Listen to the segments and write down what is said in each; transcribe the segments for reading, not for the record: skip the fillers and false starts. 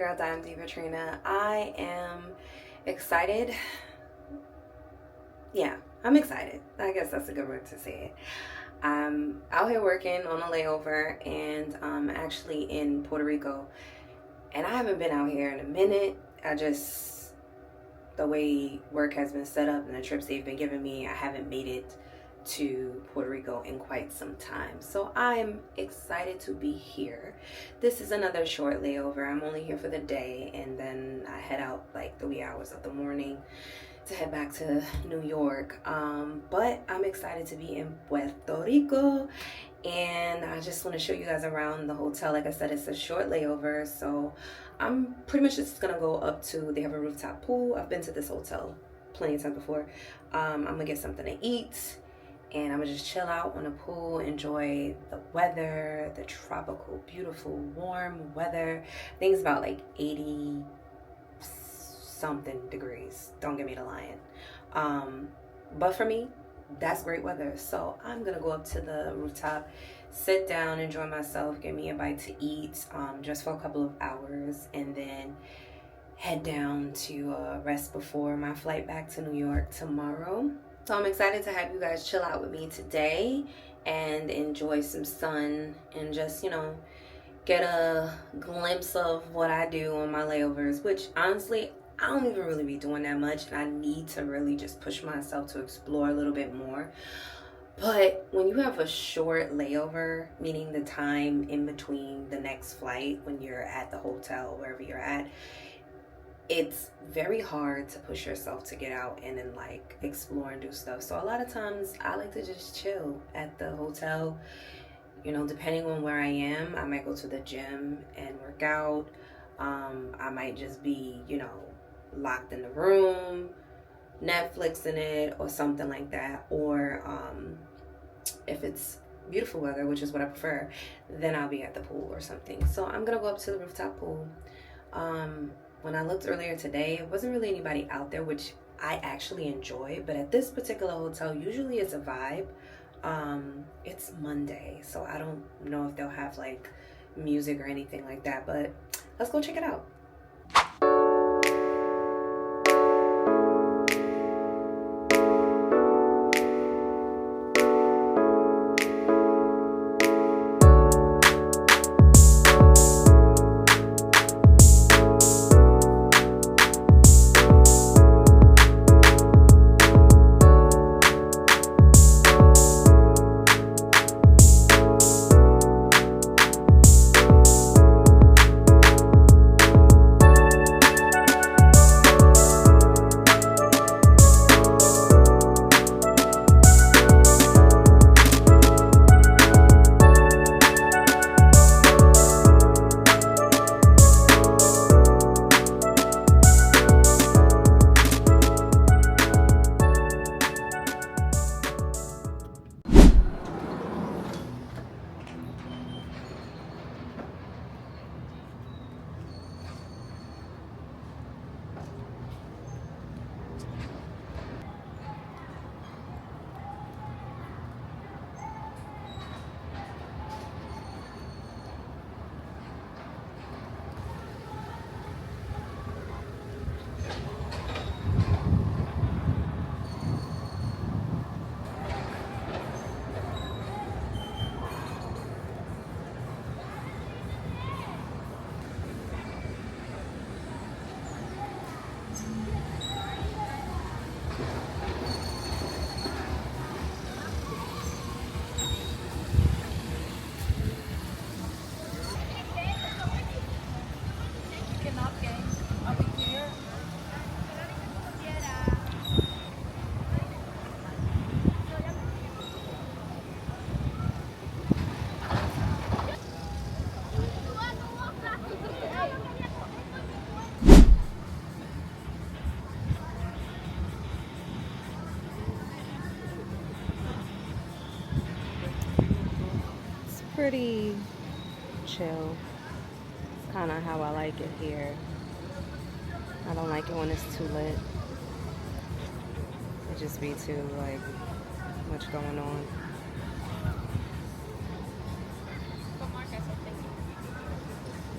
girl Dime Diva Trina. I am excited. Yeah, I'm excited. I guess that's a good word to say it. I'm out here working on a layover, and I'm actually in Puerto Rico, and I haven't been out here in a minute. The way work has been set up and the trips they've been giving me, I haven't made it to Puerto Rico in quite some time. So I'm excited to be here. This is another short layover. I'm only here for the day, and then I head out like the wee hours of the morning to head back to New York. But I'm excited to be in Puerto Rico, and I just want to show you guys around the hotel. Like I said, it's a short layover, so I'm pretty much just gonna go up to, they have a rooftop pool. I've been to this hotel plenty of times before. I'm gonna get something to eat, and I'm gonna just chill out on the pool, enjoy the weather, the tropical, beautiful, warm weather. I think it's about like 80 something degrees. Don't get me to lying. But for me, that's great weather. So I'm gonna go up to the rooftop, sit down, enjoy myself, get me a bite to eat, just for a couple of hours, and then head down to rest before my flight back to New York tomorrow. So I'm excited to have you guys chill out with me today and enjoy some sun and just, you know, get a glimpse of what I do on my layovers, which honestly, I don't even really be doing that much, and I need to really just push myself to explore a little bit more. But when you have a short layover, meaning the time in between the next flight when you're at the hotel, wherever you're at, it's very hard to push yourself to get out and then like explore and do stuff. So a lot of times I like to just chill at the hotel. You know, depending on where I am, I might go to the gym and work out. I might just be, you know, locked in the room, Netflixing it or something like that. Or if it's beautiful weather, which is what I prefer, then I'll be at the pool or something. So I'm gonna go up to the rooftop pool. When I looked earlier today, it wasn't really anybody out there, which I actually enjoy. But at this particular hotel, usually it's a vibe. It's Monday, so I don't know if they'll have like music or anything like that, but let's go check it out. Pretty chill. It's kind of how I like it here. I don't like it when it's too lit. It just be too like much going on.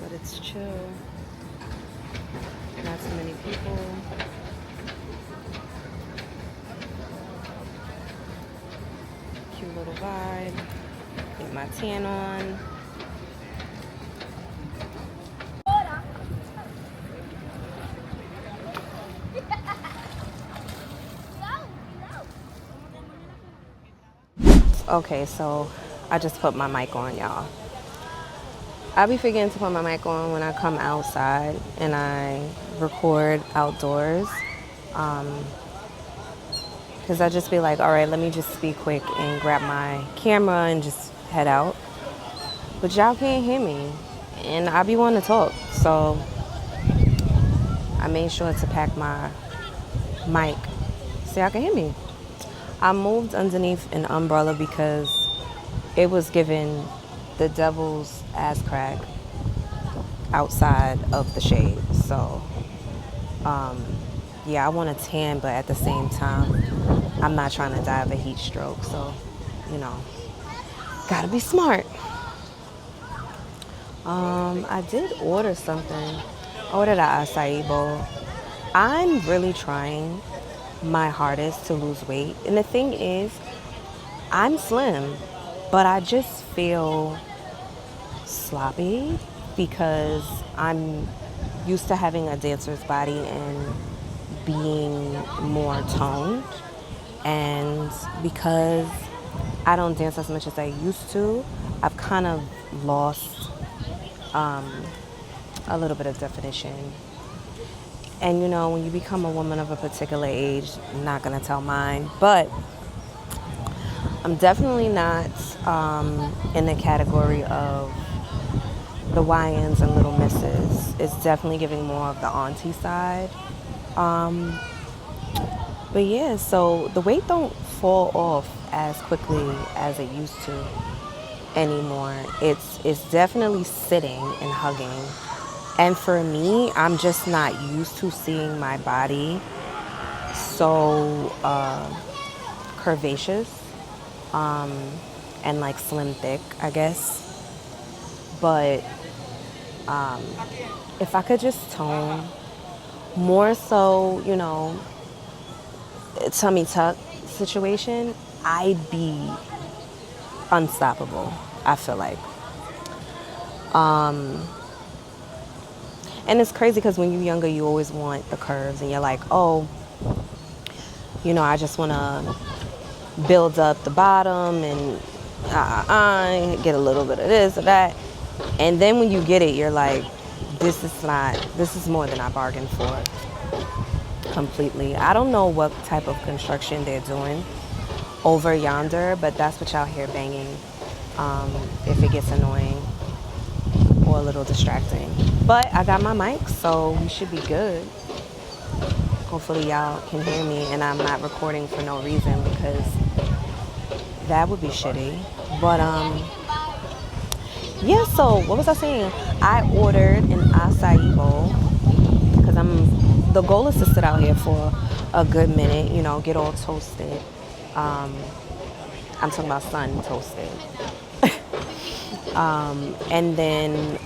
But it's chill. Not too many people. Cute little vibe. Get my tan on. Okay, so I just put my mic on, y'all. I be forgetting to put my mic on when I come outside and I record outdoors. Because I just be like, all right, let me just be quick and grab my camera and just head out. But y'all can't hear me. And I be wanting to talk. So I made sure to pack my mic so y'all can hear me. I moved underneath an umbrella because it was giving the devil's ass crack outside of the shade. So, yeah, I want to tan, but at the same time, I'm not trying to die of a heat stroke. So, you know, gotta be smart. I did order something. I ordered an acai bowl. I'm really trying my hardest to lose weight. And the thing is, I'm slim, but I just feel sloppy because I'm used to having a dancer's body and being more toned. And because I don't dance as much as I used to, I've kind of lost a little bit of definition. And you know, when you become a woman of a particular age, I'm not gonna tell mine, but I'm definitely not in the category of the YNs and little misses. It's definitely giving more of the auntie side. But yeah, so the weight don't fall off as quickly as it used to anymore. It's definitely sitting and hugging. And for me, I'm just not used to seeing my body so curvaceous and like slim thick, I guess. But if I could just tone more so, you know, tummy tuck situation, I'd be unstoppable, I feel like. And it's crazy because when you're younger, you always want the curves and you're like, oh, you know, I just want to build up the bottom and get a little bit of this or that. And then when you get it, you're like, this is more than I bargained for completely. I don't know what type of construction they're doing over yonder, but that's what y'all hear banging if it gets annoying or a little distracting. But I got my mic, so we should be good. Hopefully y'all can hear me and I'm not recording for no reason because that would be shitty. But yeah, so what was I saying? I ordered an acai bowl because the goal is to sit out here for a good minute, you know, get all toasted. I'm talking about sun toasted. And then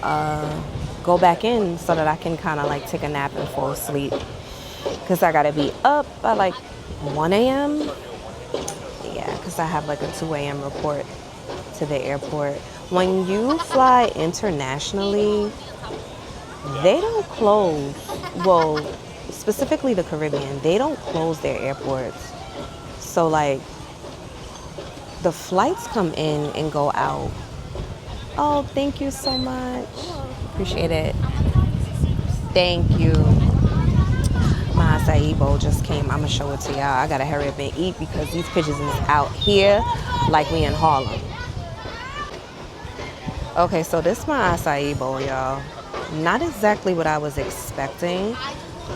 go back in so that I can kind of like take a nap and fall asleep because I gotta be up by like 1 a.m. Yeah, because I have like a 2 a.m. report to the airport. When you fly internationally, they don't close, well, specifically the Caribbean, they don't close their airports. So like the flights come in and go out. Oh, thank you so much. Appreciate it. Thank you. My acai bowl just came. I'm gonna show it to y'all. I gotta hurry up and eat because these pigeons is out here like we in Harlem. Okay, so this is my acai bowl, y'all. Not exactly what I was expecting.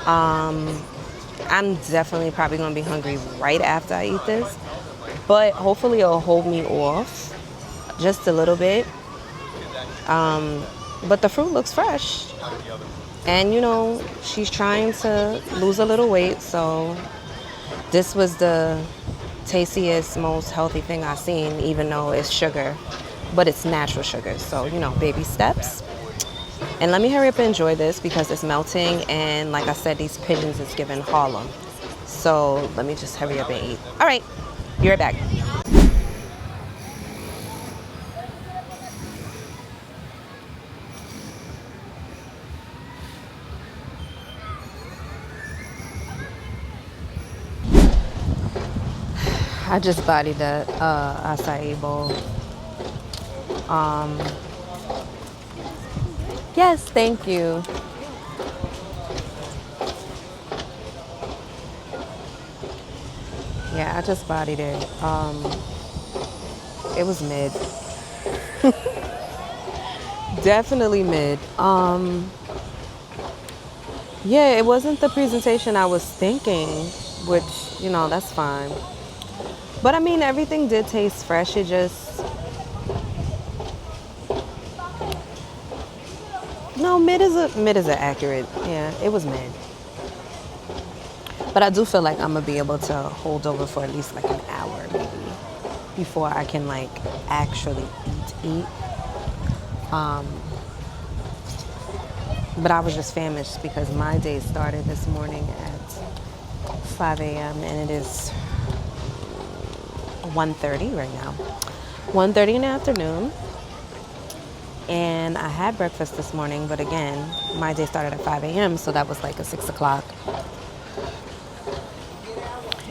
I'm definitely probably gonna be hungry right after I eat this, but hopefully it'll hold me off just a little bit. But the fruit looks fresh. And you know, she's trying to lose a little weight, so this was the tastiest, most healthy thing I've seen, even though it's sugar, but it's natural sugar. So, you know, baby steps. And let me hurry up and enjoy this because it's melting. And like I said, these pigeons is giving Harlem. So let me just hurry up and eat. All right, be right back. I just bodied that acai bowl. Yes, thank you. Yeah, I just bodied it. It was mid. Definitely mid. Yeah, it wasn't the presentation I was thinking, which, you know, that's fine. But I mean, everything did taste fresh. It just, no, mid is a accurate. Yeah, it was mid. But I do feel like I'm gonna be able to hold over for at least like an hour maybe before I can like actually eat. But I was just famished because my day started this morning at 5 a.m. and it is 1:30 right now. 1:30 in the afternoon. And I had breakfast this morning, but again, my day started at 5 a.m., so that was like a 6 o'clock.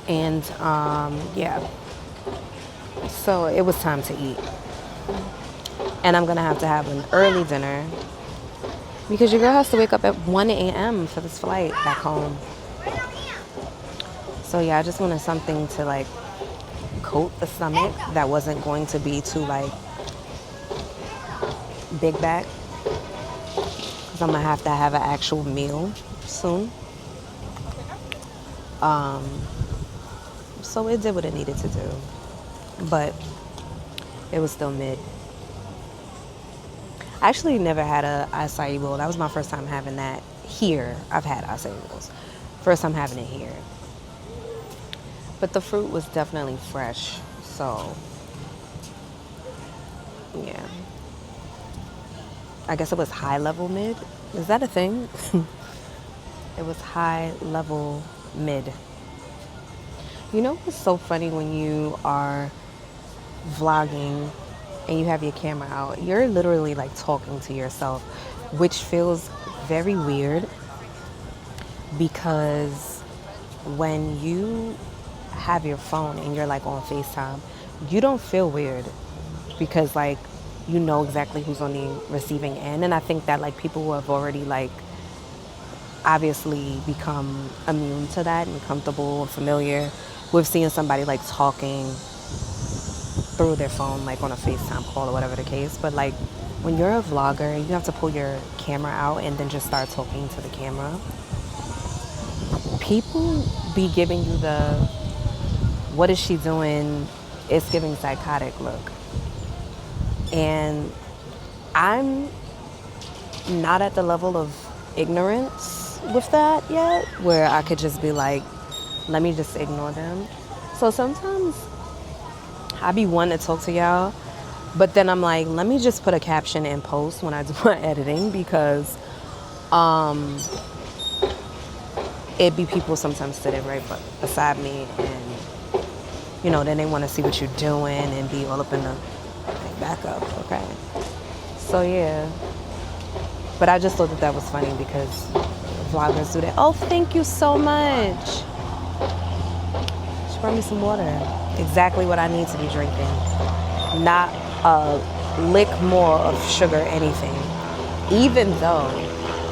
And yeah, so it was time to eat. And I'm gonna have to have an early dinner because your girl has to wake up at 1 a.m. for this flight back home. So yeah, I just wanted something to like coat the stomach that wasn't going to be too like big back, because I'm gonna have to have an actual meal soon. So it did what it needed to do, but it was still mid. I actually never had a acai bowl. That was my first time having that here. I've had acai bowls. First time having it here. But the fruit was definitely fresh, so yeah. I guess it was high level mid. Is that a thing? It was high level mid. You know what's so funny when you are vlogging and you have your camera out? You're literally like talking to yourself, which feels very weird because when you have your phone and you're like on FaceTime, you don't feel weird because like you know exactly who's on the receiving end. And I think that like people who have already like obviously become immune to that and comfortable and familiar with seeing somebody like talking through their phone, like on a FaceTime call or whatever the case. But like when you're a vlogger, you have to pull your camera out and then just start talking to the camera. People be giving you the, what is she doing? It's giving psychotic look. And I'm not at the level of ignorance with that yet, where I could just be like, let me just ignore them. So sometimes I be wanting to talk to y'all, but then I'm like, let me just put a caption in post when I do my editing, because it be people sometimes sitting right beside me, and you know, then they want to see what you're doing and be all up in the like, back up, okay? So yeah, but I just thought that was funny because vloggers do that. Oh, thank you so much. She brought me some water. Exactly what I need to be drinking. Not a lick more of sugar, anything. Even though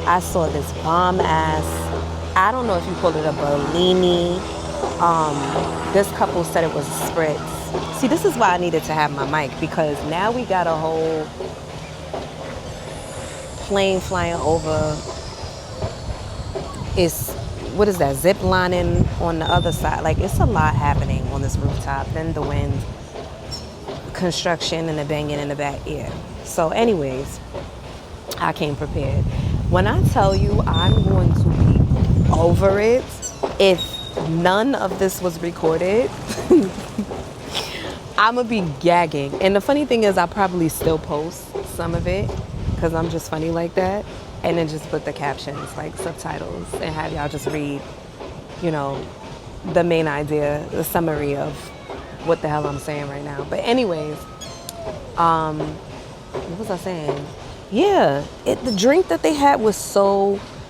I saw this bomb ass, I don't know if you call it a Bellini. This couple said it was a spritz. See, this is why I needed to have my mic, because now we got a whole plane flying over. It's, what is that, zip lining on the other side. Like, it's a lot happening on this rooftop. Then the wind, construction, and the banging in the back. Yeah. So anyways, I came prepared. When I tell you I'm going to be over it, if none of this was recorded, I'm going to be gagging. And the funny thing is, I'll probably still post some of it because I'm just funny like that, and then just put the captions, like subtitles, and have y'all just read, you know, the main idea, the summary of what the hell I'm saying right now. But anyways, what was I saying? Yeah, the drink that they had was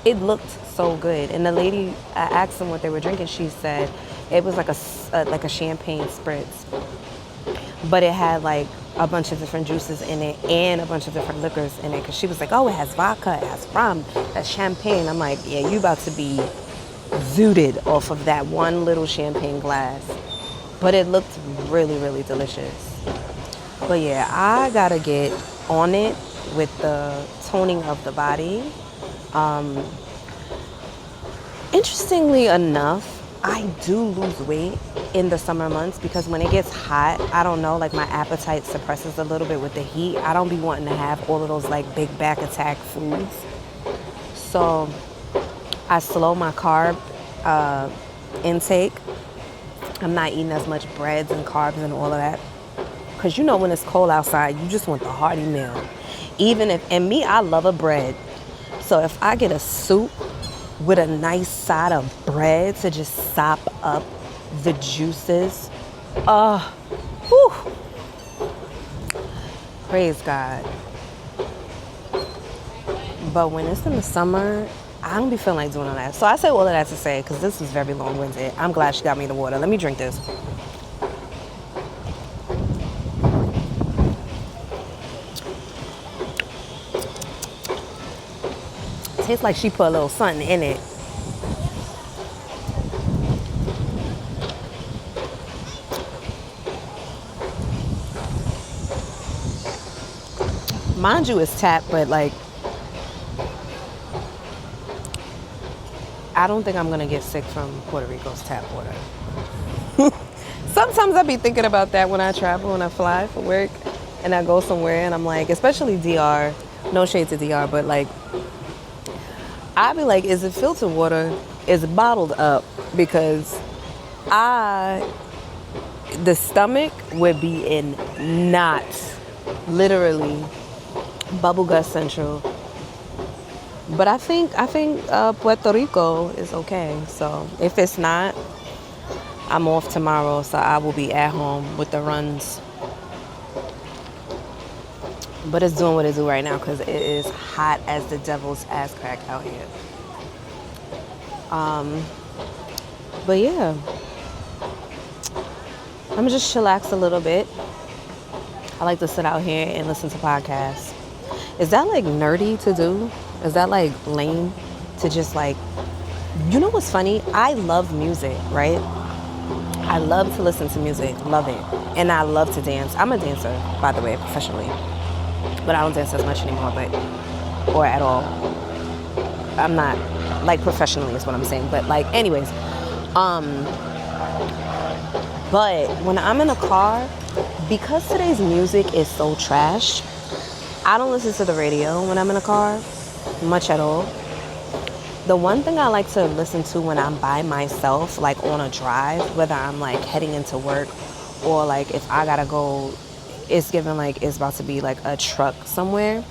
it looked so good. And the lady, I asked them what they were drinking. She said it was like a champagne spritz, but it had like a bunch of different juices in it and a bunch of different liquors in it. Cause she was like, oh, it has vodka, it has rum, that's champagne. I'm like, yeah, you about to be zooted off of that one little champagne glass. But it looked really, really delicious. But yeah, I gotta get on it with the toning of the body. Interestingly enough, I do lose weight in the summer months because when it gets hot, I don't know, like my appetite suppresses a little bit with the heat. I don't be wanting to have all of those like big back attack foods. So I slow my carb intake. I'm not eating as much breads and carbs and all of that. Because you know when it's cold outside, you just want the hearty meal. And me, I love a bread. So if I get a soup with a nice side of bread to just sop up the juices, whew, praise God. But when it's in the summer, I don't be feeling like doing all that. So I say all of that to say, because this is very long-winded. I'm glad she got me the water. Let me drink this. Tastes like she put a little something in it. Mind you, it's tap, but like, I don't think I'm gonna get sick from Puerto Rico's tap water. Sometimes I be thinking about that when I travel and I fly for work and I go somewhere and I'm like, especially DR, no shade to DR, but like, I be like, is it filtered water? Is it bottled up? Because the stomach would be in knots, literally, bubble gut central. But I think Puerto Rico is okay. So if it's not, I'm off tomorrow, so I will be at home with the runs. But it's doing what it do right now because it is hot as the devil's ass crack out here. But yeah, I'm gonna just chillax a little bit. I like to sit out here and listen to podcasts. Is that like nerdy to do? Is that like lame to just like, you know what's funny? I love music, right? I love to listen to music, love it. And I love to dance. I'm a dancer, by the way, professionally. But I don't dance as much anymore, or at all. I'm not, like professionally is what I'm saying. But like, anyways, but when I'm in a car, because today's music is so trash, I don't listen to the radio when I'm in a car, much at all. The one thing I like to listen to when I'm by myself, like on a drive, whether I'm like heading into work or like if I gotta go, it's given like it's about to be like a truck somewhere,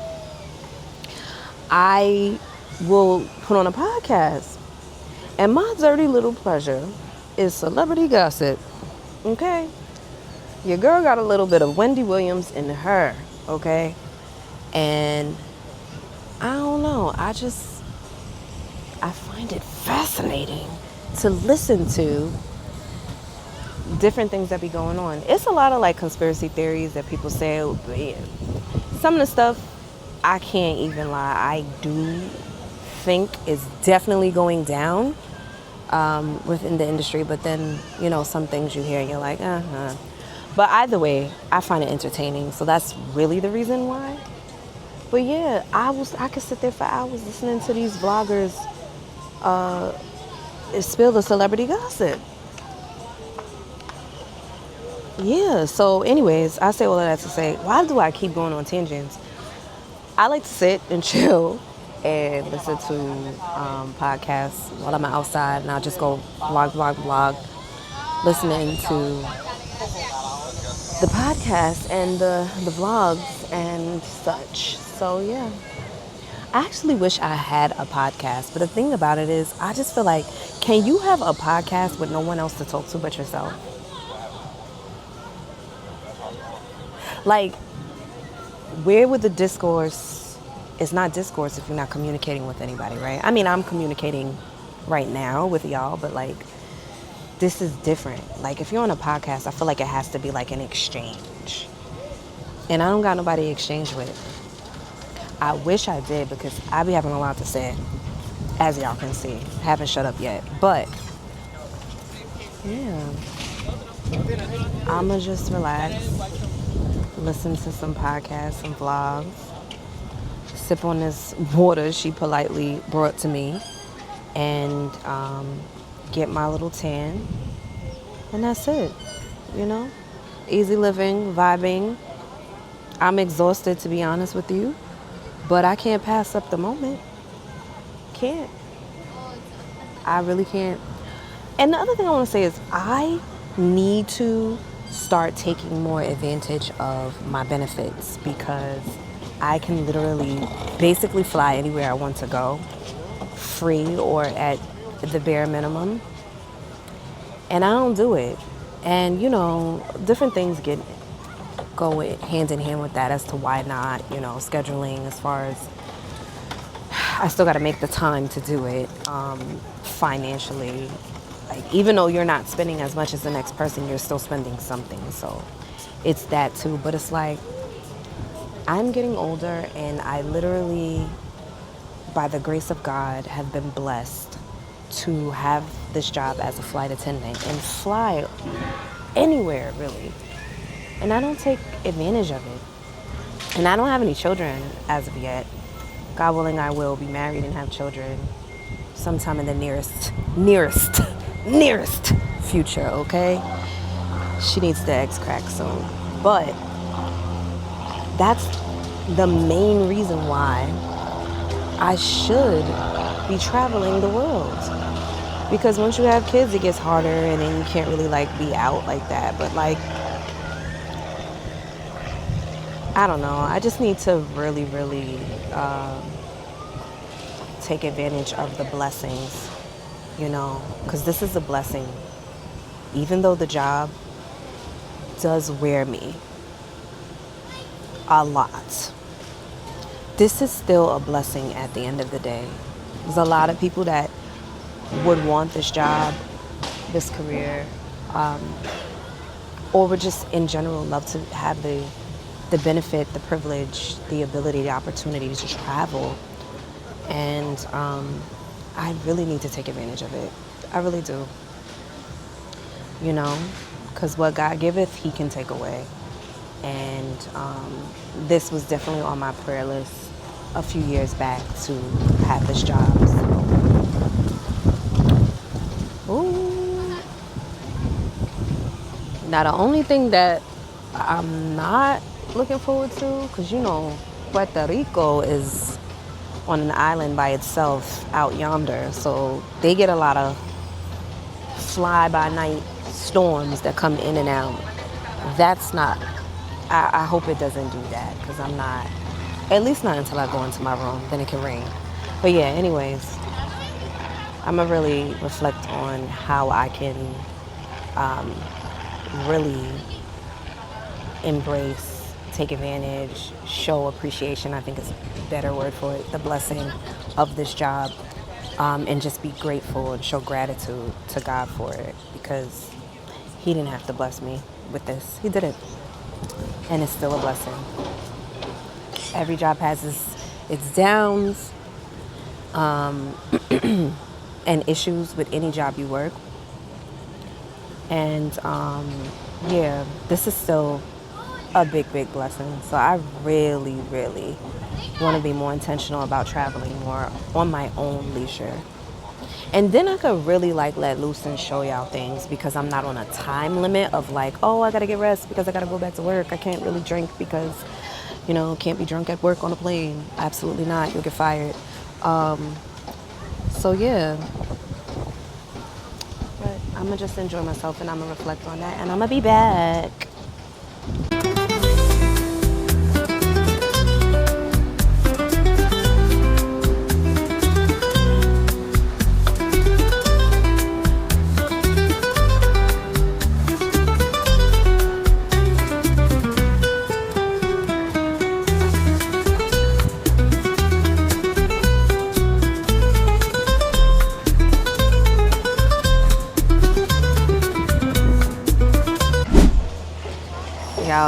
I will put on a podcast. And my dirty little pleasure is celebrity gossip. Okay? Your girl got a little bit of Wendy Williams in her, okay? And I don't know, I find it fascinating to listen to different things that be going on. It's a lot of like conspiracy theories that people say. Some of the stuff, I can't even lie, I do think is definitely going down within the industry. But then, you know, some things you hear and you're like, But either way, I find it entertaining. So that's really the reason why. But yeah, I could sit there for hours listening to these vloggers spill the celebrity gossip. Yeah, so anyways, I say all of that to say, why do I keep going on tangents? I like to sit and chill and listen to podcasts while I'm outside, and I'll just go vlog, listening to the podcast and the vlogs and such. So yeah. I actually wish I had a podcast, but the thing about it is, I just feel like, can you have a podcast with no one else to talk to but yourself? Like, where would the discourse? It's not discourse if you're not communicating with anybody, right? I mean, I'm communicating right now with y'all, but like, this is different. Like, if you're on a podcast, I feel like it has to be like an exchange. And I don't got nobody to exchange with. I wish I did because I be having a lot to say, as y'all can see. Haven't shut up yet. But, yeah. I'ma just relax, listen to some podcasts, some vlogs, sip on this water she politely brought to me, and get my little tan. And that's it, you know? Easy living, vibing. I'm exhausted, to be honest with you, but I can't pass up the moment. Can't. I really can't. And the other thing I want to say is I need to start taking more advantage of my benefits because I can literally basically fly anywhere I want to go, free or at the bare minimum. And I don't do it. And, you know, different things go hand in hand with that as to why not, you know, scheduling as far as I still got to make the time to do it financially. Like, even though you're not spending as much as the next person, you're still spending something. So it's that too. But it's like, I'm getting older and I literally, by the grace of God, have been blessed to have this job as a flight attendant and fly anywhere, really. And I don't take advantage of it. And I don't have any children as of yet. God willing, I will be married and have children sometime in the nearest future, okay? She needs the X-crack soon. But that's the main reason why I should be traveling the world. Because once you have kids, it gets harder and then you can't really like be out like that. But like, I don't know. I just need to really, really take advantage of the blessings, you know, because this is a blessing. Even though the job does wear me a lot, this is still a blessing at the end of the day. There's a lot of people that would want this job, this career, or would just in general love to have the benefit, the privilege, the ability, the opportunity to travel. And I really need to take advantage of it. I really do. You know, because what God giveth, he can take away. And this was definitely on my prayer list a few years back to have this job. So. Ooh. Now, the only thing that I'm not looking forward to, because you know, Puerto Rico is on an island by itself out yonder, so they get a lot of fly-by-night storms that come in and out. That's not, I hope it doesn't do that, because I'm not, at least not until I go into my room, then it can rain. But yeah, anyways, I'm gonna really reflect on how I can really embrace, take advantage, show appreciation, I think is a better word for it, the blessing of this job, and just be grateful and show gratitude to God for it, because he didn't have to bless me with this. He didn't. And it's still a blessing. Every job has its downs and issues with any job you work. And yeah, this is still a big blessing. So I really, really want to be more intentional about traveling more on my own leisure. And then I could really like let loose and show y'all things, because I'm not on a time limit of like, oh, I gotta get rest because I gotta go back to work. I can't really drink because, you know, can't be drunk at work on a plane. Absolutely not. You'll get fired. So yeah. But I'm gonna just enjoy myself and I'm gonna reflect on that, and I'm gonna be back.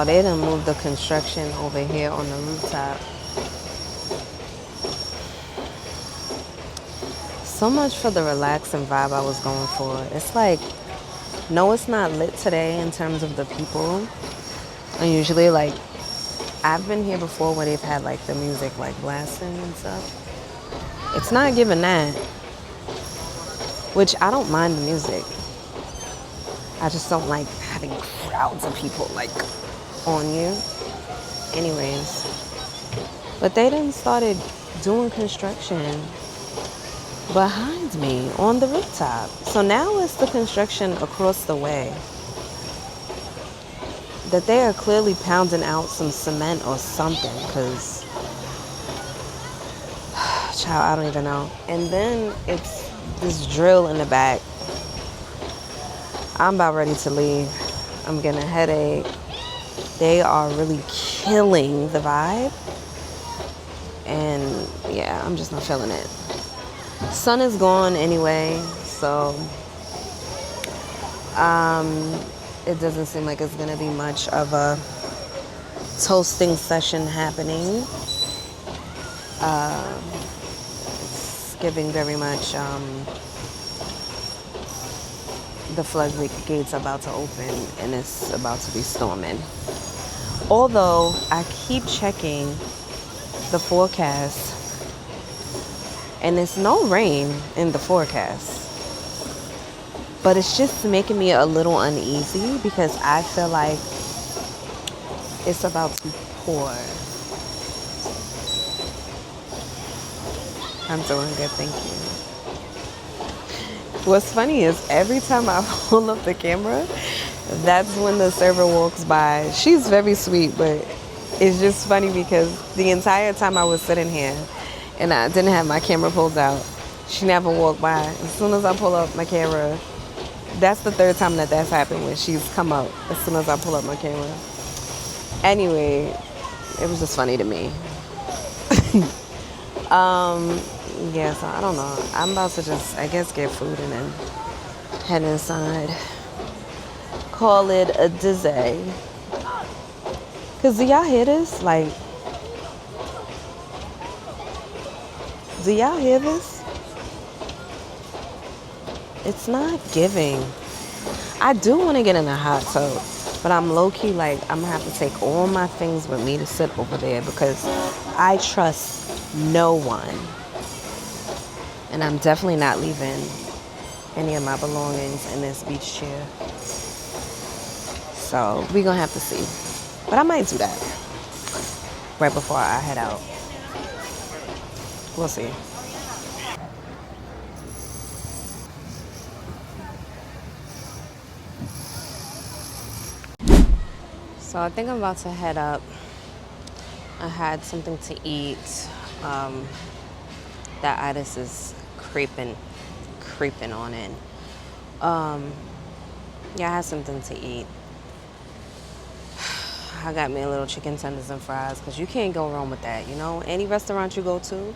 they done moved the construction over here on the rooftop. So much for the relaxing vibe I was going for. It's like, no, it's not lit today in terms of the people. And usually, like, I've been here before where they've had, like, the music, like, blasting and stuff. It's not giving that. Which, I don't mind the music. I just don't like having crowds of people, like, on you. Anyways. But they done started doing construction behind me on the rooftop. So now it's the construction across the way that they are clearly pounding out some cement or something, because child, I don't even know. And then it's this drill in the back. I'm about ready to leave. I'm getting a headache. They are really killing the vibe, and yeah, I'm just not feeling it. Sun is gone anyway, so it doesn't seem like it's gonna be much of a toasting session happening. It's giving very much the floodgates are about to open and it's about to be storming. Although I keep checking the forecast and there's no rain in the forecast. But it's just making me a little uneasy because I feel like it's about to pour. I'm doing good, thank you. What's funny is every time I pull up the camera, that's when the server walks by. She's very sweet, but it's just funny because the entire time I was sitting here and I didn't have my camera pulled out, she never walked by. As soon as I pull up my camera, that's the third time that that's happened when she's come out as soon as I pull up my camera. Anyway, it was just funny to me. Yeah, so I don't know. I'm about to just, I guess, get food and then head inside. Call it a dizzy. Because do y'all hear this? Like, do y'all hear this? It's not giving. I do want to get in a hot tub, but I'm low-key like, I'm going to have to take all my things with me to sit over there because I trust no one. And I'm definitely not leaving any of my belongings in this beach chair. So we're going to have to see. But I might do that right before I head out. We'll see. So I think I'm about to head up. I had something to eat. That itis is creeping on in. Yeah, I had something to eat. I got me a little chicken tenders and fries because you can't go wrong with that. You know, any restaurant you go to,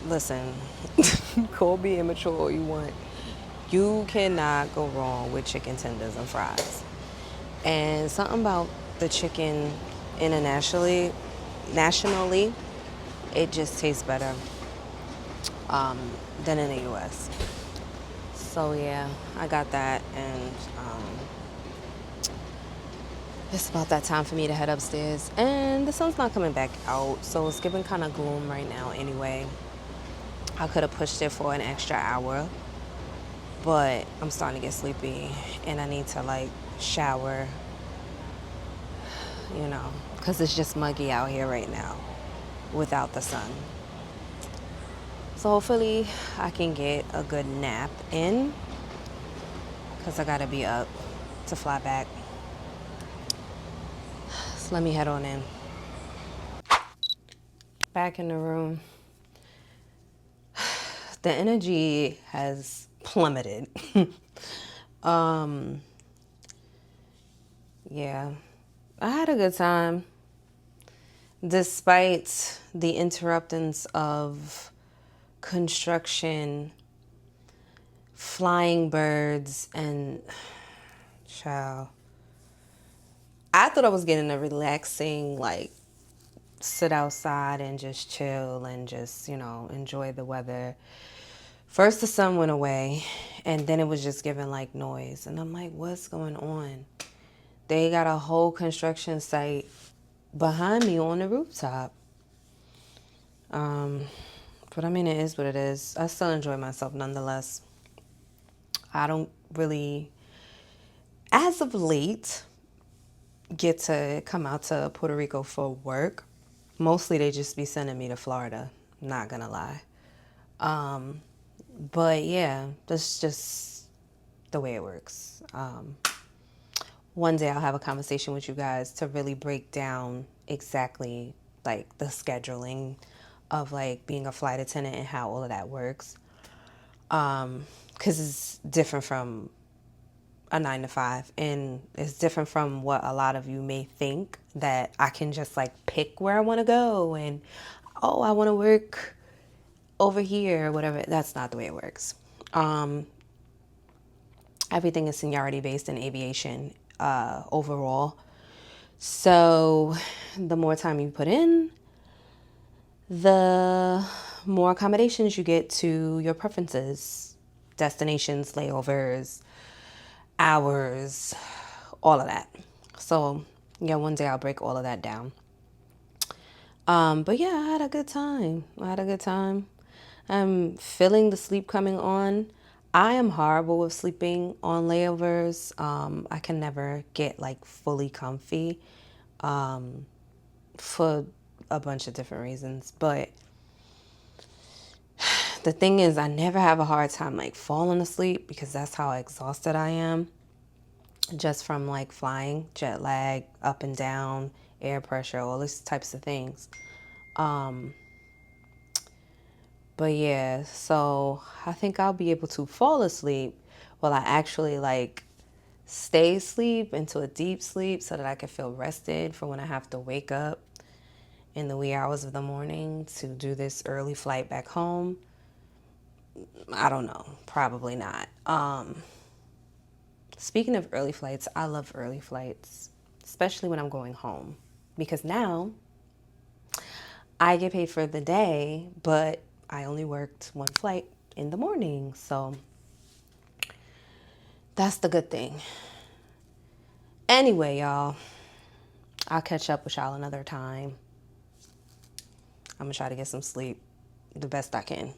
listen, call be immature all you want. You cannot go wrong with chicken tenders and fries. And something about the chicken nationally, it just tastes better than in the U.S. So yeah, I got that, and it's about that time for me to head upstairs. And the sun's not coming back out, so it's giving kind of gloom right now anyway. I could have pushed it for an extra hour, but I'm starting to get sleepy, and I need to like shower, you know, because it's just muggy out here right now without the sun. So hopefully I can get a good nap in because I gotta be up to fly back. So let me head on in. Back in the room. The energy has plummeted. Yeah, I had a good time despite the interruptions of construction, flying birds, and child. I thought I was getting a relaxing, like, sit outside and just chill and just, enjoy the weather. First, the sun went away, and then it was just giving like noise. And I'm like, what's going on? They got a whole construction site behind me on the rooftop. Um, but I mean, it is what it is. I still enjoy myself nonetheless. I don't really, as of late, get to come out to Puerto Rico for work. Mostly they just be sending me to Florida, not gonna lie. Um, but yeah, that's just the way it works. One day I'll have a conversation with you guys to really break down exactly like the scheduling of like being a flight attendant and how all of that works. Because it's different from a 9 to 5, and it's different from what a lot of you may think, that I can just like pick where I want to go and, oh, I want to work over here or whatever. That's not the way it works. Everything is seniority based in aviation overall. So the more time you put in, the more accommodations you get to your preferences, destinations, layovers, hours, all of that. So yeah, one day I'll break all of that down. But yeah, I had a good time. I'm feeling the sleep coming on. I am horrible with sleeping on layovers. I can never get like fully comfy for a bunch of different reasons. But the thing is, I never have a hard time like falling asleep because that's how exhausted I am just from like flying, jet lag, up and down, air pressure, all these types of things. But yeah, so I think I'll be able to fall asleep while I actually like stay asleep into a deep sleep so that I can feel rested for when I have to wake up in the wee hours of the morning to do this early flight back home. I don't know, probably not. Speaking of early flights, I love early flights, especially when I'm going home, because now I get paid for the day, but I only worked one flight in the morning. So that's the good thing. Anyway, y'all, I'll catch up with y'all another time. I'm going to try to get some sleep the best I can.